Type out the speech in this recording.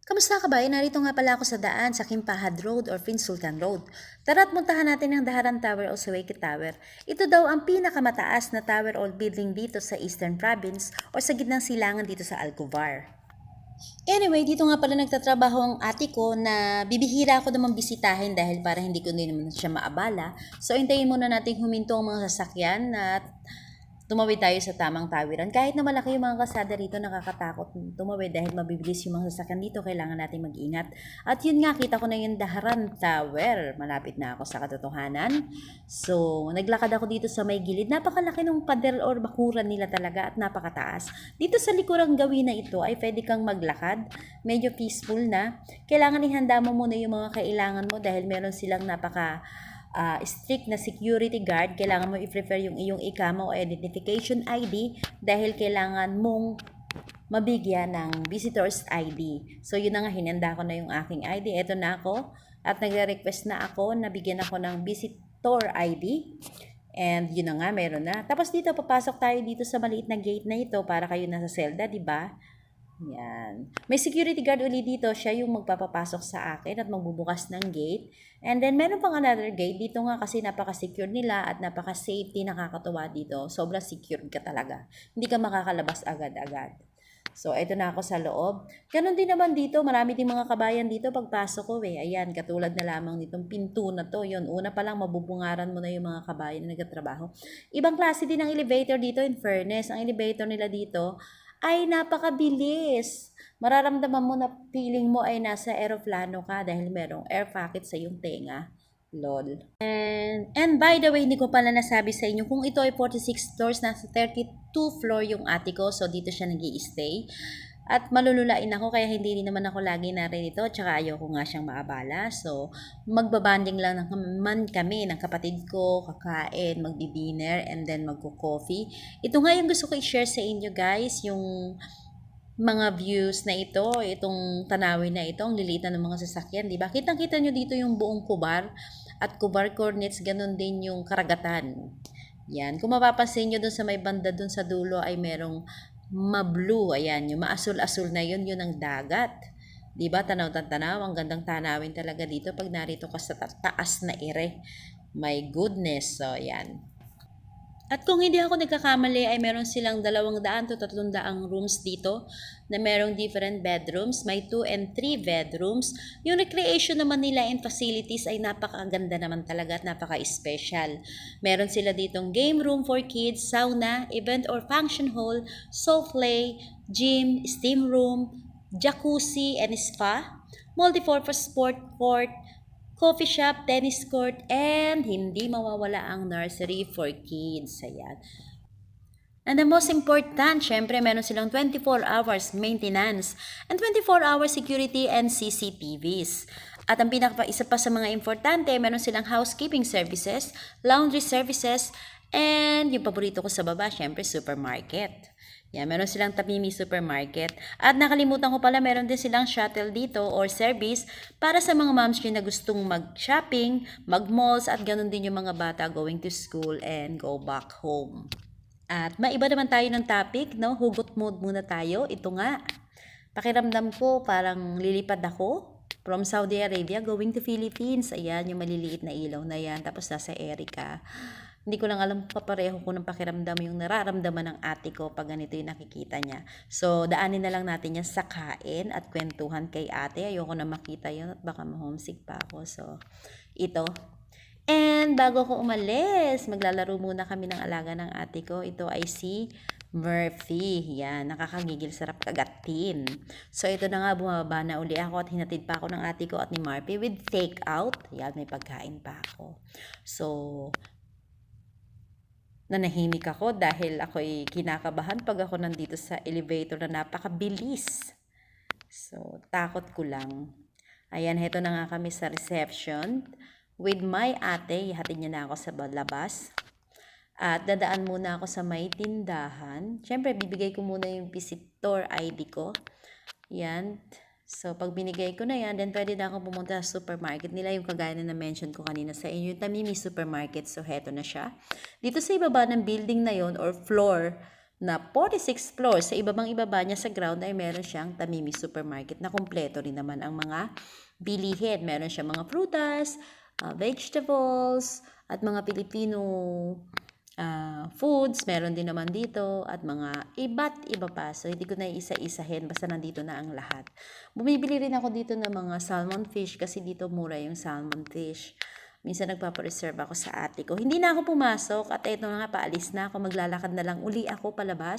Kamusta ka ba? Narito nga pala ako sa daan sa Kimpahad Road or Prince Sultan Road. Tara't muntahan natin ang Daharan Tower o Suwayki Tower. Ito daw ang pinakamataas na tower or building dito sa Eastern Province o sa gitnang silangan dito sa Alcovar. Anyway, dito nga pala nagtatrabaho ang ate ko na bibihira ako naman bisitahin dahil para hindi ko din naman siya maabala. So, hintayin muna natin huminto ang mga sasakyan at tumawid tayo sa tamang tawiran. Kahit na malaki yung mga kalsada rito, nakakatakot tumawid dahil mabibilis yung mga sasakyan dito. Kailangan natin mag-ingat. At yun nga, kita ko na yung Daharan Tower. Malapit na ako sa katotohanan. So, naglakad ako dito sa may gilid. Napakalaki ng pader or bakuran nila talaga at napakataas. Dito sa likurang gawin na ito ay pwede kang maglakad. Medyo peaceful na. Kailangan ihanda mo muna yung mga kailangan mo dahil meron silang strict na security guard. Kailangan mo i-prepare yung iyong ikama o identification ID dahil kailangan mong mabigyan ng visitor's ID. So, yun na nga, hinanda ko na yung aking ID. Ito na ako at nagre-request na ako na bigyan ako ng visitor ID. And yun na nga, meron na. Tapos dito, papasok tayo dito sa maliit na gate na ito para kayo nasa selda, di ba? Yan. May security guard uli dito. Siya yung magpapapasok sa akin at magbubukas ng gate. And then, meron pang another gate. Dito nga kasi napaka-secure nila at napaka-safety, nakakatuwa dito. Sobrang secure ka talaga. Hindi ka makakalabas agad-agad. So, ito na ako sa loob. Ganon din naman dito. Marami din mga kabayan dito pagpasok ko eh. Ayan, katulad na lamang nitong pinto na to. Yun, una pa lang mabubungaran mo na yung mga kabayan na nagtatrabaho. Ibang klase din ng elevator dito in fairness. Ang elevator nila dito ay napakabilis. Mararamdaman mo na feeling mo ay nasa aeroplano ka dahil merong air pocket sa iyong tenga. Lol. And by the way, hindi ko pala nasabi sa inyo, kung ito ay 46 floors, nasa 32 floor yung ate ko. So, dito siya nag-i-stay. At malululain ako kaya hindi rin naman ako lagi narito. Tsaka ayoko nga siyang maabala. So, magbabanding lang naman kami ng kapatid ko, kakain, magdi-dinner, and then magko-coffee. Ito nga yung gusto ko i-share sa inyo guys, yung mga views na ito, itong tanawin na ito, ang lilitan ng mga sasakyan, di ba? Kitang-kita nyo dito yung buong Kubar at Kubar Cornets, ganun din yung karagatan. Yan. Kung mapapansin nyo dun sa may banda dun sa dulo ay merong ma-blue, ayan, yung maasul-asul na yun ang dagat. 'Di ba? Tanaw-tanaw, ang gandang tanawin talaga dito pag narito ka sa taas na ere. My goodness. So, ayan. At kung hindi ako nagkakamali ay meron silang 200 to 300 rooms dito na merong different bedrooms. May 2 and 3 bedrooms. Yung recreation naman nila and facilities ay napakaganda naman talaga at napaka-special. Meron sila ditong game room for kids, sauna, event or function hall, soft play, gym, steam room, jacuzzi and spa, multi-purpose sport court, coffee shop, tennis court, and hindi mawawala ang nursery for kids. Ayan. And the most important, syempre, meron silang 24 hours maintenance and 24 hours security and CCTVs. At ang isa pa sa mga importante, meron silang housekeeping services, laundry services, and yung paborito ko sa baba, syempre, supermarket. Yan, meron silang Tamimi Supermarket. At nakalimutan ko pala, meron din silang shuttle dito or service para sa mga moms na gustong mag-shopping, mag-malls, at ganun din yung mga bata going to school and go back home. At maiba naman tayo ng topic, no? Hugot mode muna tayo. Ito nga, pakiramdam ko parang lilipad ako from Saudi Arabia going to Philippines. Ayan, yung maliliit na ilaw na yan. Tapos nasa Erica. Hindi ko lang alam papareho ko ng pakiramdam yung nararamdaman ng ate ko pag ganito yung nakikita niya. So, daanin na lang natin yan sa kain at kwentuhan kay ate. Ayoko na makita yun at baka ma-homesick pa ako. So, ito. And bago ko umalis, maglalaro muna kami ng alaga ng ate ko. Ito ay si Murphy. Yan, nakakagigil, sarap kagatin. So, ito na nga, bumaba na uli ako at hinatid pa ako ng ate ko at ni Murphy with take out. Yan, may pagkain pa ako. So, nanahimik ako dahil ako'y kinakabahan pag ako nandito sa elevator na napakabilis. So, takot ko lang. Ayan, heto na nga kami sa reception with my ate. Ihatid niya na ako sa labas. At dadaan muna ako sa may tindahan. Siyempre, bibigay ko muna yung visitor ID ko. Yan. So, pag binigay ko na yan, then pwede na akong pumunta sa supermarket nila, yung kagaya na na-mention ko kanina sa inyo, yung Tamimi Supermarket. So, heto na siya. Dito sa ibaba ng building na yon or floor, na 46 floors. Sa ibaba niya sa ground ay meron siyang Tamimi Supermarket na kumpleto rin naman ang mga bilihin. Meron siyang mga prutas, vegetables, at mga Pilipino foods. Meron din naman dito at mga iba't iba pa. So, hindi ko na isa-isahin. Basta nandito na ang lahat. Bumibili rin ako dito ng mga salmon fish kasi dito mura yung salmon fish. Minsan nagpapareserve ako sa ate ko. Hindi na ako pumasok at eto na nga, paalis na ako. Maglalakad na lang uli ako palabas.